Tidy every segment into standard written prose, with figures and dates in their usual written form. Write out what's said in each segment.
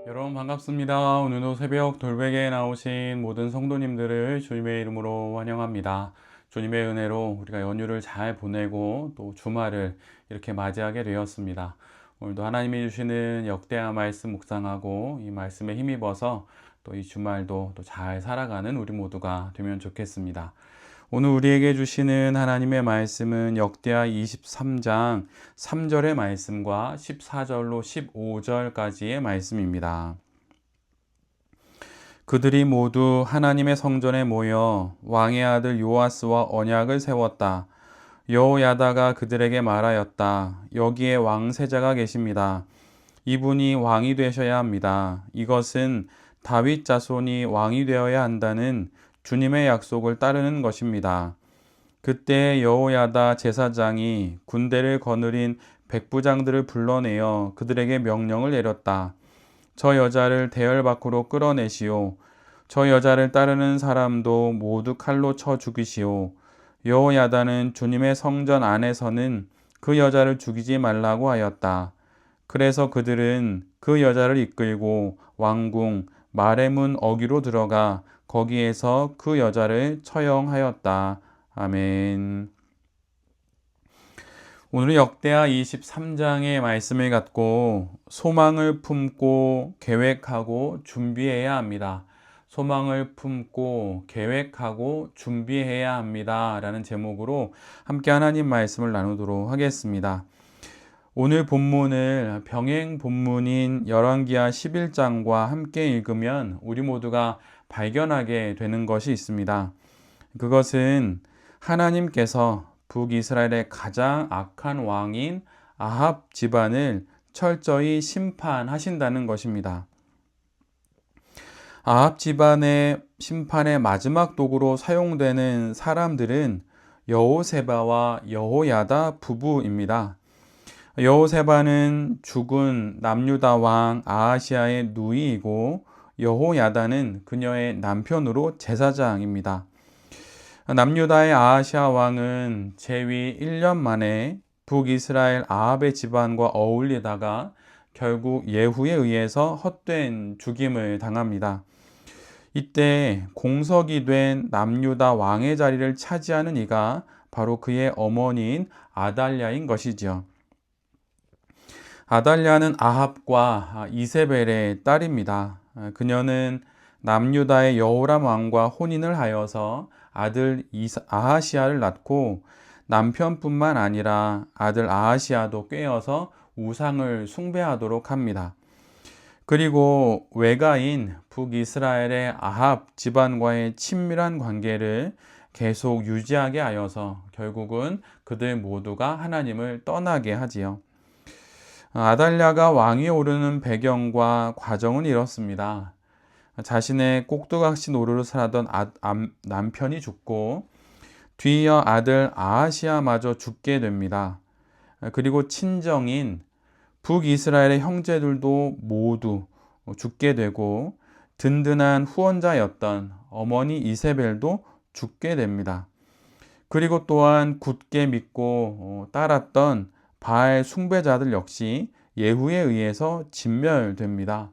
여러분 반갑습니다. 오늘도 새벽 돌베개에 나오신 모든 성도님들을 주님의 이름으로 환영합니다. 주님의 은혜로 우리가 연휴를 잘 보내고 또 주말을 이렇게 맞이하게 되었습니다. 오늘도 하나님이 주시는 역대하 말씀 묵상하고 이 말씀에 힘입어서 또 이 주말도 또 잘 살아가는 우리 모두가 되면 좋겠습니다. 오늘 우리에게 주시는 하나님의 말씀은 역대하 23장 3절의 말씀과 14절로 15절까지의 말씀입니다. 그들이 모두 하나님의 성전에 모여 왕의 아들 요아스와 언약을 세웠다. 여호야다가 그들에게 말하였다. 여기에 왕세자가 계십니다. 이분이 왕이 되셔야 합니다. 이것은 다윗 자손이 왕이 되어야 한다는 주님의 약속을 따르는 것입니다. 그때 여호야다 제사장이 군대를 거느린 백부장들을 불러내어 그들에게 명령을 내렸다. 저 여자를 대열 밖으로 끌어내시오. 저 여자를 따르는 사람도 모두 칼로 쳐 죽이시오. 여호야다는 주님의 성전 안에서는 그 여자를 죽이지 말라고 하였다. 그래서 그들은 그 여자를 이끌고 왕궁 마레문 어귀로 들어가 거기에서 그 여자를 처형하였다. 아멘. 오늘 역대하 23장의 말씀을 갖고 소망을 품고 계획하고 준비해야 합니다. 소망을 품고 계획하고 준비해야 합니다. 라는 제목으로 함께 하나님 말씀을 나누도록 하겠습니다. 오늘 본문을 병행 본문인 열왕기하 11장과 함께 읽으면 우리 모두가 발견하게 되는 것이 있습니다. 그것은 하나님께서 북이스라엘의 가장 악한 왕인 아합 집안을 철저히 심판하신다는 것입니다. 아합 집안의 심판의 마지막 도구로 사용되는 사람들은 여호세바와 여호야다 부부입니다. 여호세바는 죽은 남유다 왕 아하시아의 누이이고 여호야다는 그녀의 남편으로 제사장입니다. 남유다의 아하시아 왕은 재위 1년 만에 북이스라엘 아합의 집안과 어울리다가 결국 예후에 의해서 헛된 죽임을 당합니다. 이때 공석이 된 남유다 왕의 자리를 차지하는 이가 바로 그의 어머니인 아달랴인 것이지요. 아달랴는 아합과 이세벨의 딸입니다. 그녀는 남유다의 여호람 왕과 혼인을 하여서 아들 아하시아를 낳고 남편뿐만 아니라 아들 아하시아도 꾀어서 우상을 숭배하도록 합니다. 그리고 외가인 북이스라엘의 아합 집안과의 친밀한 관계를 계속 유지하게 하여서 결국은 그들 모두가 하나님을 떠나게 하지요. 아달랴가 왕위에 오르는 배경과 과정은 이렇습니다. 자신의 꼭두각시 노릇을 하던 남편이 죽고 뒤이어 아들 아하시아마저 죽게 됩니다. 그리고 친정인 북이스라엘의 형제들도 모두 죽게 되고 든든한 후원자였던 어머니 이세벨도 죽게 됩니다. 그리고 또한 굳게 믿고 따랐던 바알 숭배자들 역시 예후에 의해서 진멸됩니다.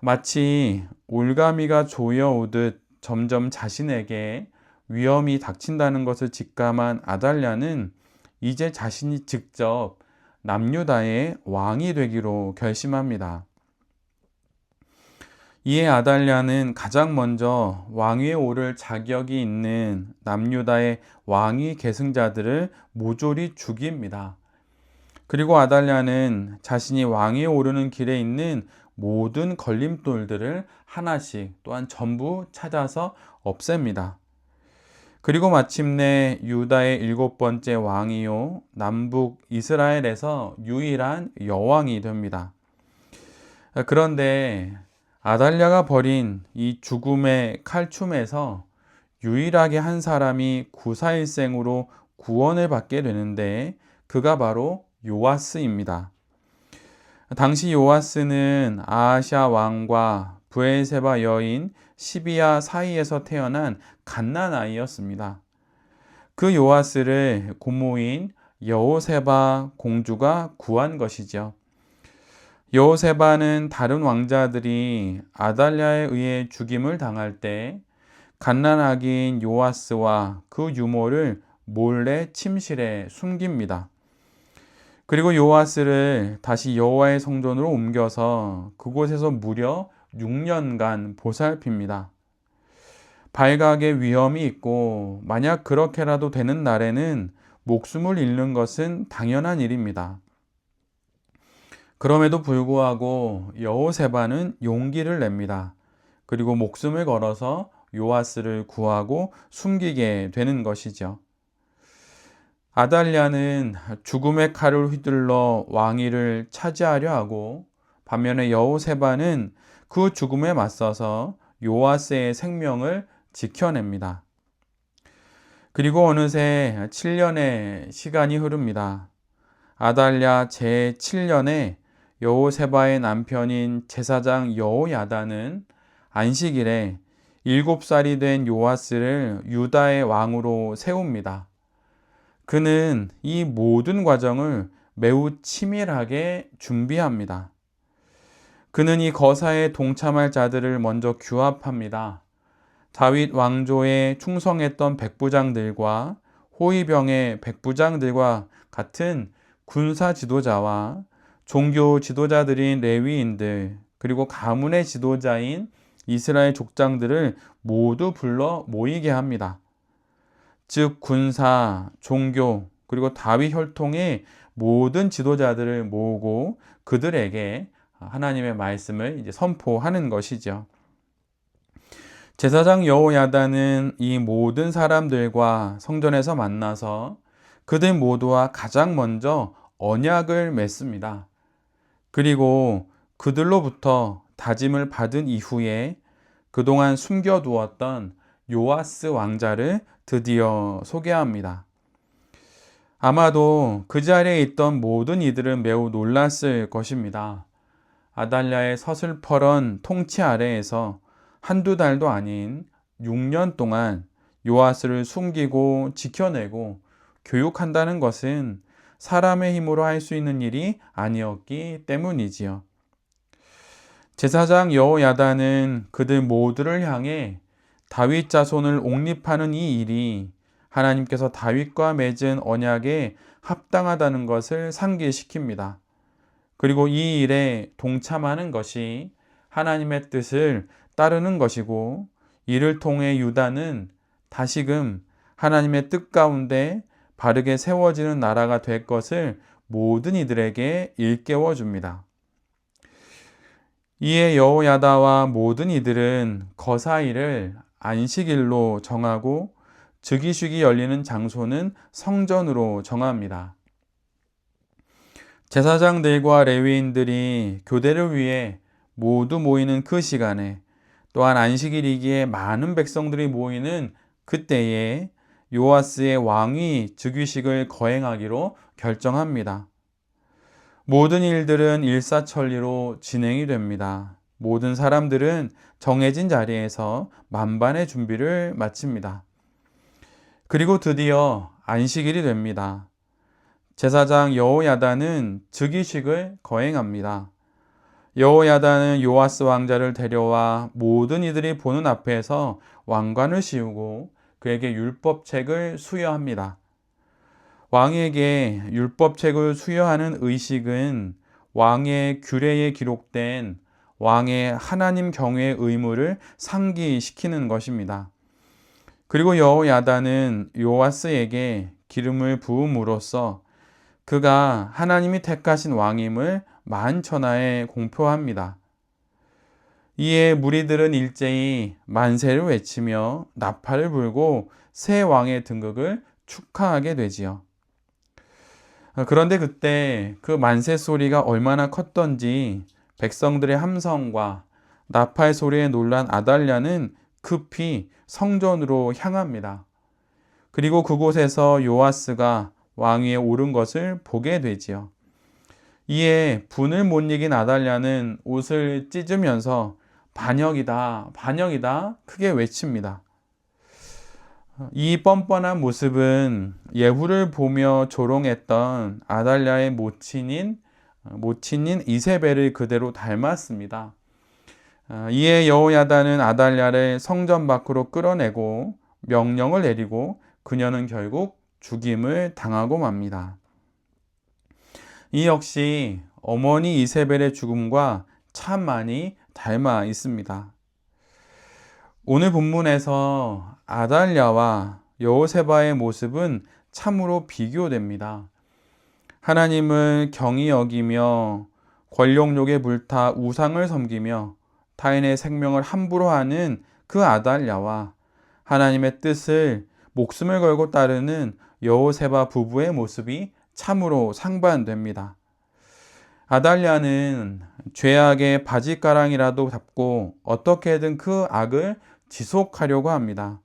마치 올가미가 조여오듯 점점 자신에게 위험이 닥친다는 것을 직감한 아달랴는 이제 자신이 직접 남유다의 왕이 되기로 결심합니다. 이에 아달랴는 가장 먼저 왕위에 오를 자격이 있는 남유다의 왕위 계승자들을 모조리 죽입니다. 그리고 아달랴는 자신이 왕위에 오르는 길에 있는 모든 걸림돌들을 하나씩 또한 전부 찾아서 없앱니다. 그리고 마침내 유다의 7번째 왕이요 남북 이스라엘에서 유일한 여왕이 됩니다. 그런데 아달랴가 벌인 이 죽음의 칼춤에서 유일하게 한 사람이 구사일생으로 구원을 받게 되는데 그가 바로 요아스입니다. 당시 요아스는 아하시아 왕과 브엘세바 여인 시비야 사이에서 태어난 갓난아이였습니다. 그 요아스를 고모인 여호세바 공주가 구한 것이죠. 여호세바는 다른 왕자들이 아달랴에 의해 죽임을 당할 때 갓난아기인 요아스와 그 유모를 몰래 침실에 숨깁니다. 그리고 요아스를 다시 여호와의 성전으로 옮겨서 그곳에서 무려 6년간 보살핍니다. 발각의 위험이 있고 만약 그렇게라도 되는 날에는 목숨을 잃는 것은 당연한 일입니다. 그럼에도 불구하고 여호세바는 용기를 냅니다. 그리고 목숨을 걸어서 요아스를 구하고 숨기게 되는 것이죠. 아달랴는 죽음의 칼을 휘둘러 왕위를 차지하려 하고 반면에 여호세바는 그 죽음에 맞서서 요아스의 생명을 지켜냅니다. 그리고 어느새 7년의 시간이 흐릅니다. 아달랴 제7년에 여호세바의 남편인 제사장 여호야다는 안식일에 7살이 된 요아스를 유다의 왕으로 세웁니다. 그는 이 모든 과정을 매우 치밀하게 준비합니다. 그는 이 거사에 동참할 자들을 먼저 규합합니다. 다윗 왕조에 충성했던 백부장들과 호위병의 백부장들과 같은 군사 지도자와 종교 지도자들인 레위인들, 그리고 가문의 지도자인 이스라엘 족장들을 모두 불러 모이게 합니다. 즉 군사, 종교, 그리고 다윗 혈통의 모든 지도자들을 모으고 그들에게 하나님의 말씀을 이제 선포하는 것이죠. 제사장 여호야다는 이 모든 사람들과 성전에서 만나서 그들 모두와 가장 먼저 언약을 맺습니다. 그리고 그들로부터 다짐을 받은 이후에 그동안 숨겨두었던 요아스 왕자를 드디어 소개합니다. 아마도 그 자리에 있던 모든 이들은 매우 놀랐을 것입니다. 아달랴의 서슬퍼런 통치 아래에서 한두 달도 아닌 6년 동안 요아스를 숨기고 지켜내고 교육한다는 것은 사람의 힘으로 할 수 있는 일이 아니었기 때문이지요. 제사장 여호야다는 그들 모두를 향해 다윗 자손을 옹립하는 이 일이 하나님께서 다윗과 맺은 언약에 합당하다는 것을 상기시킵니다. 그리고 이 일에 동참하는 것이 하나님의 뜻을 따르는 것이고 이를 통해 유다는 다시금 하나님의 뜻 가운데 바르게 세워지는 나라가 될 것을 모든 이들에게 일깨워 줍니다. 이에 여호야다와 모든 이들은 거사일을 안식일로 정하고 즉위식이 열리는 장소는 성전으로 정합니다. 제사장들과 레위인들이 교대를 위해 모두 모이는 그 시간에 또한 안식일이기에 많은 백성들이 모이는 그때에 요아스의 왕위 즉위식을 거행하기로 결정합니다. 모든 일들은 일사천리로 진행이 됩니다. 모든 사람들은 정해진 자리에서 만반의 준비를 마칩니다. 그리고 드디어 안식일이 됩니다. 제사장 여호야다는 즉위식을 거행합니다. 여호야다는 요아스 왕자를 데려와 모든 이들이 보는 앞에서 왕관을 씌우고 그에게 율법책을 수여합니다. 왕에게 율법책을 수여하는 의식은 왕의 규례에 기록된 왕의 하나님 경외의 의무를 상기시키는 것입니다. 그리고 여호야다는 요아스에게 기름을 부음으로써 그가 하나님이 택하신 왕임을 만천하에 공표합니다. 이에 무리들은 일제히 만세를 외치며 나팔을 불고 새 왕의 등극을 축하하게 되지요. 그런데 그때 그 만세 소리가 얼마나 컸던지 백성들의 함성과 나팔 소리에 놀란 아달랴는 급히 성전으로 향합니다. 그리고 그곳에서 요아스가 왕위에 오른 것을 보게 되지요. 이에 분을 못 이긴 아달랴는 옷을 찢으면서 반역이다, 반역이다 크게 외칩니다. 이 뻔뻔한 모습은 예후를 보며 조롱했던 아달랴의 모친인 모친인 이세벨을 그대로 닮았습니다. 이에 여호야다는 아달랴를 성전 밖으로 끌어내고 명령을 내리고 그녀는 결국 죽임을 당하고 맙니다. 이 역시 어머니 이세벨의 죽음과 참 많이 닮아 있습니다. 오늘 본문에서 아달랴와 여호세바의 모습은 참으로 비교됩니다. 하나님을 경히 여기며 권력욕에 불타 우상을 섬기며 타인의 생명을 함부로 하는 그 아달랴와 하나님의 뜻을 목숨을 걸고 따르는 여호세바 부부의 모습이 참으로 상반됩니다. 아달랴는 죄악의 바짓가랑이라도 잡고 어떻게든 그 악을 지속하려고 합니다.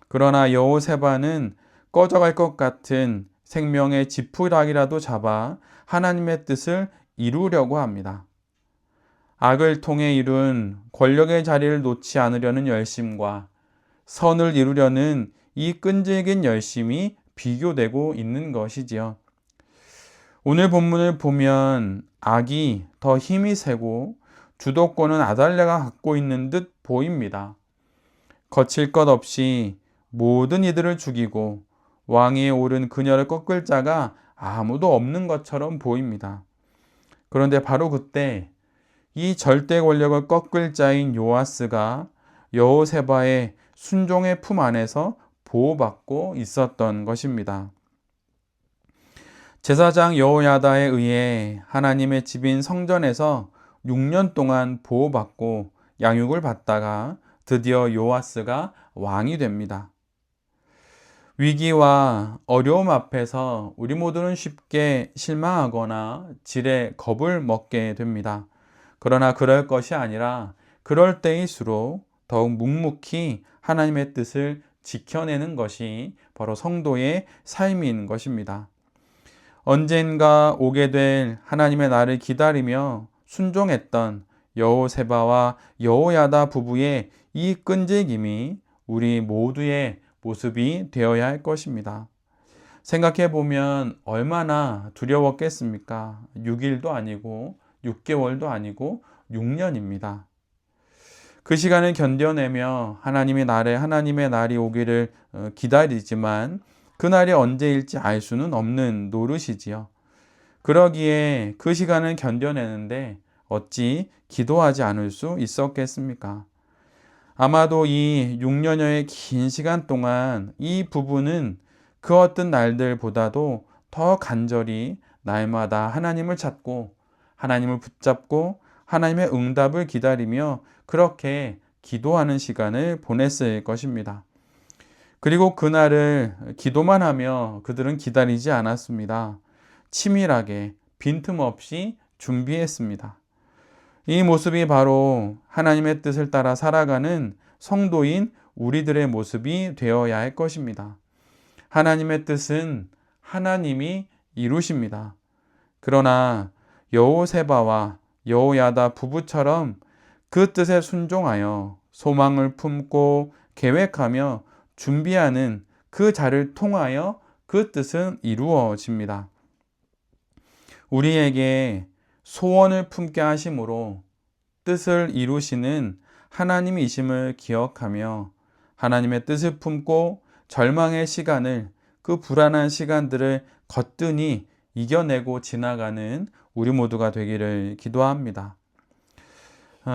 그러나 여호세바는 꺼져갈 것 같은 생명의 지푸라기라도 잡아 하나님의 뜻을 이루려고 합니다. 악을 통해 이룬 권력의 자리를 놓지 않으려는 열심과 선을 이루려는 이 끈질긴 열심이 비교되고 있는 것이지요. 오늘 본문을 보면 악이 더 힘이 세고 주도권은 아달랴가 갖고 있는 듯 보입니다. 거칠 것 없이 모든 이들을 죽이고 왕위에 오른 그녀를 꺾을 자가 아무도 없는 것처럼 보입니다. 그런데 바로 그때 이 절대 권력을 꺾을 자인 요아스가 여호세바의 순종의 품 안에서 보호받고 있었던 것입니다. 제사장 여호야다에 의해 하나님의 집인 성전에서 6년 동안 보호받고 양육을 받다가 드디어 요아스가 왕이 됩니다. 위기와 어려움 앞에서 우리 모두는 쉽게 실망하거나 지레 겁을 먹게 됩니다. 그러나 그럴 것이 아니라 그럴 때일수록 더욱 묵묵히 하나님의 뜻을 지켜내는 것이 바로 성도의 삶인 것입니다. 언젠가 오게 될 하나님의 날을 기다리며 순종했던 여호세바와 여호야다 부부의 이 끈질김이 우리 모두의 모습이 되어야 할 것입니다. 생각해 보면 얼마나 두려웠겠습니까? 6일도 아니고 6개월도 아니고 6년입니다. 그 시간을 견뎌내며 하나님의 날이 오기를 기다리지만 그 날이 언제일지 알 수는 없는 노릇이지요. 그러기에 그 시간을 견뎌내는데 어찌 기도하지 않을 수 있었겠습니까? 아마도 이 6년여의 긴 시간 동안 이 부부는 그 어떤 날들보다도 더 간절히 날마다 하나님을 찾고 하나님을 붙잡고 하나님의 응답을 기다리며 그렇게 기도하는 시간을 보냈을 것입니다. 그리고 그날을 기도만 하며 그들은 기다리지 않았습니다. 치밀하게 빈틈없이 준비했습니다. 이 모습이 바로 하나님의 뜻을 따라 살아가는 성도인 우리들의 모습이 되어야 할 것입니다. 하나님의 뜻은 하나님이 이루십니다. 그러나 여호세바와 여호야다 부부처럼 그 뜻에 순종하여 소망을 품고 계획하며 준비하는 그 자를 통하여 그 뜻은 이루어집니다. 우리에게 소원을 품게 하심으로 뜻을 이루시는 하나님이심을 기억하며 하나님의 뜻을 품고 절망의 시간을, 그 불안한 시간들을 거뜬히 이겨내고 지나가는 우리 모두가 되기를 기도합니다.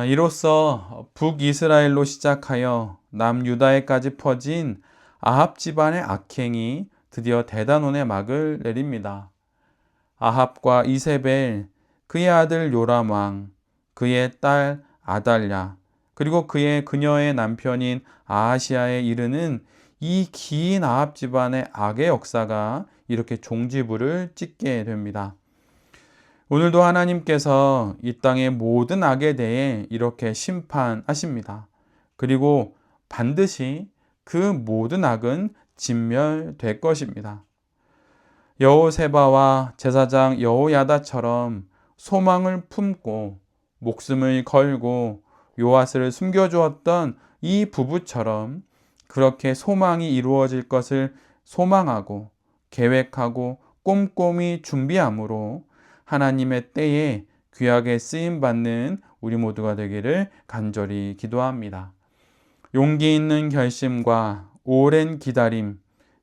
이로써 북이스라엘로 시작하여 남유다에까지 퍼진 아합 집안의 악행이 드디어 대단원의 막을 내립니다. 아합과 이세벨, 그의 아들 요람 왕, 그의 딸 아달랴, 그리고 그녀의 남편인 아하시아에 이르는 이 긴 아합 집안의 악의 역사가 이렇게 종지부를 찍게 됩니다. 오늘도 하나님께서 이 땅의 모든 악에 대해 이렇게 심판하십니다. 그리고 반드시 그 모든 악은 진멸될 것입니다. 여호세바와 제사장 여호야다처럼 소망을 품고 목숨을 걸고 요아스를 숨겨주었던 이 부부처럼 그렇게 소망이 이루어질 것을 소망하고 계획하고 꼼꼼히 준비함으로 하나님의 때에 귀하게 쓰임받는 우리 모두가 되기를 간절히 기도합니다. 용기 있는 결심과 오랜 기다림,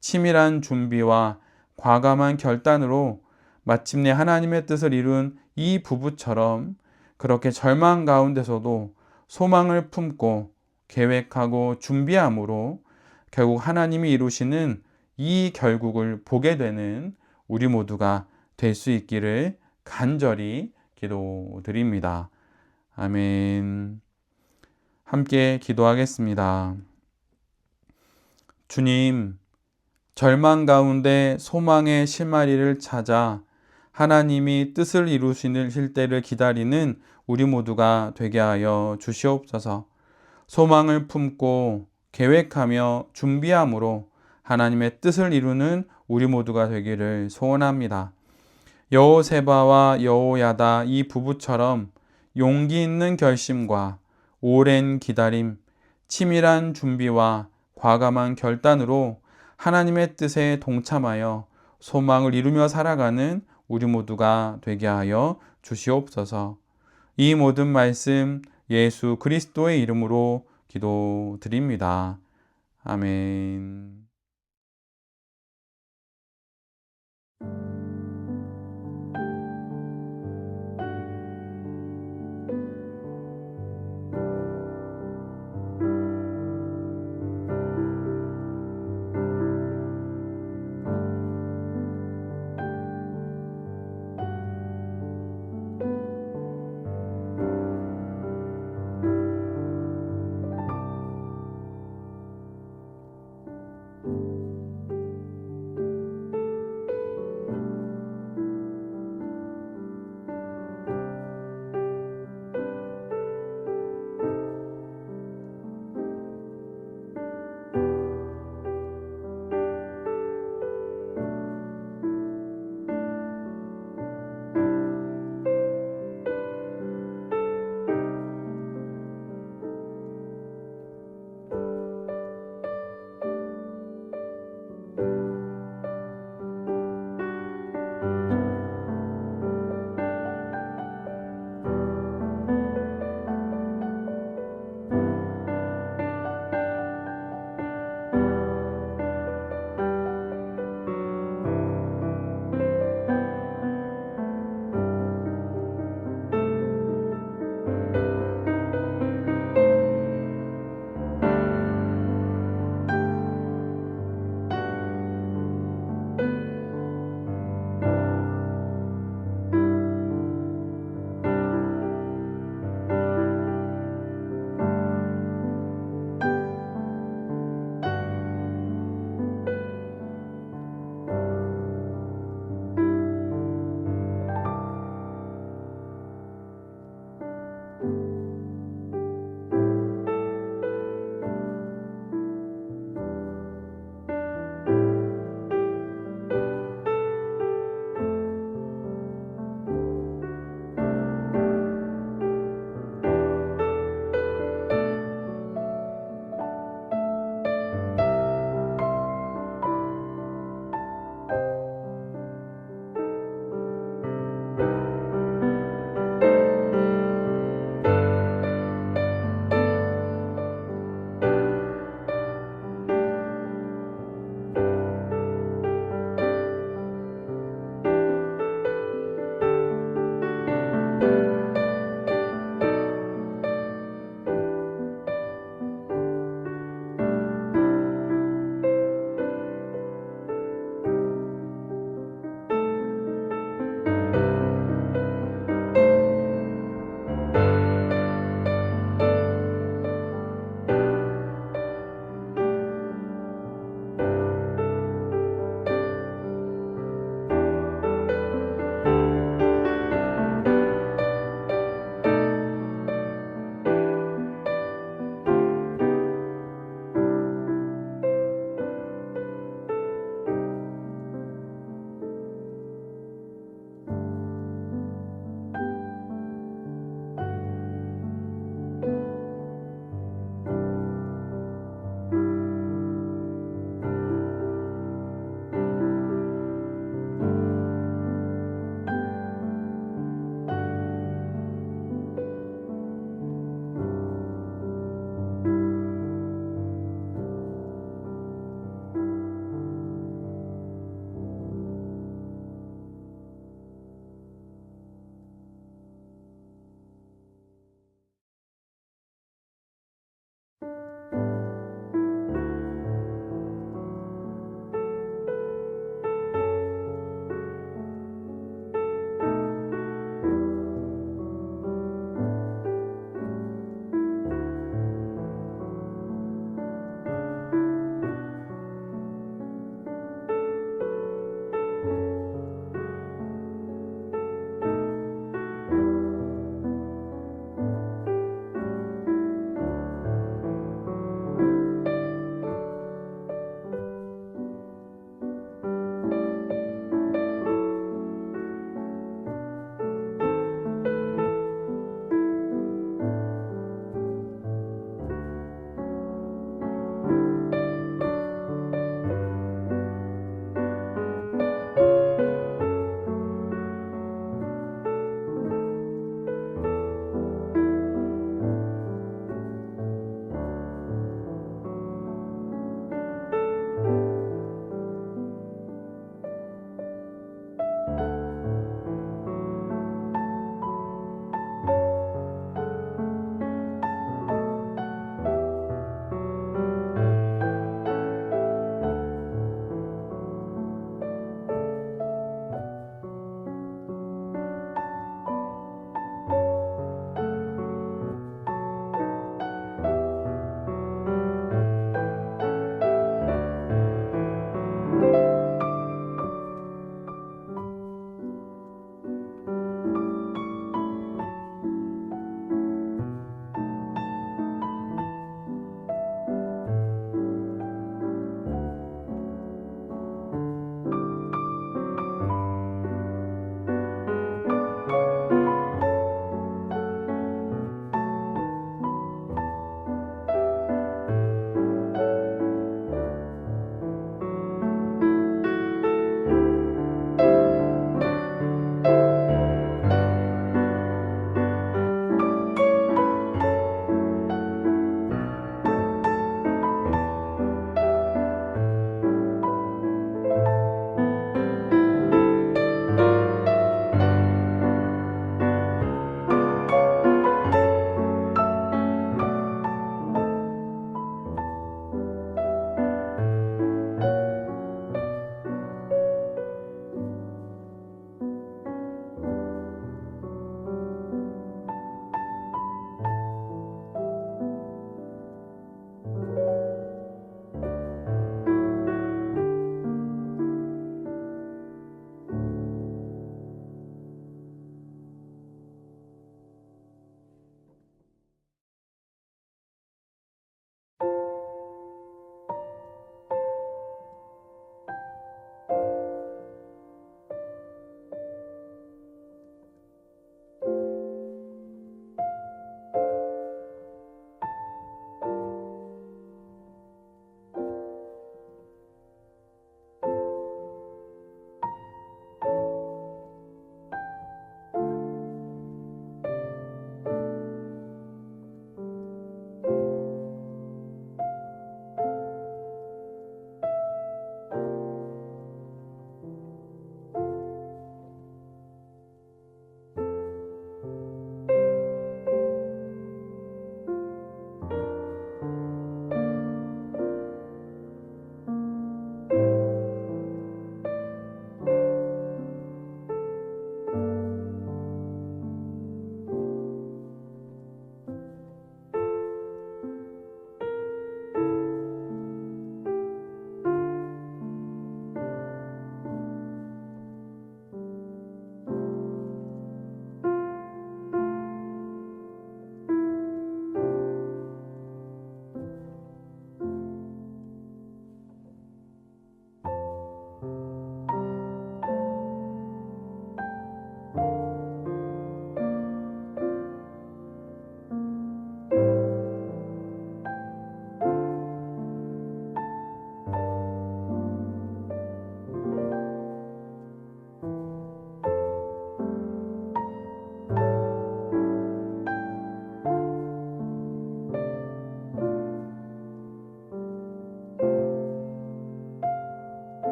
치밀한 준비와 과감한 결단으로 마침내 하나님의 뜻을 이룬 이 부부처럼 그렇게 절망 가운데서도 소망을 품고 계획하고 준비함으로 결국 하나님이 이루시는 이 결국을 보게 되는 우리 모두가 될 수 있기를 간절히 기도드립니다. 아멘. 함께 기도하겠습니다. 주님, 절망 가운데 소망의 실마리를 찾아 하나님이 뜻을 이루실 때를 기다리는 우리 모두가 되게 하여 주시옵소서. 소망을 품고 계획하며 준비함으로 하나님의 뜻을 이루는 우리 모두가 되기를 소원합니다. 여호세바와 여호야다 이 부부처럼 용기 있는 결심과 오랜 기다림, 치밀한 준비와 과감한 결단으로 하나님의 뜻에 동참하여 소망을 이루며 살아가는 우리 모두가 되게 하여 주시옵소서. 이 모든 말씀 예수 그리스도의 이름으로 기도드립니다. 아멘.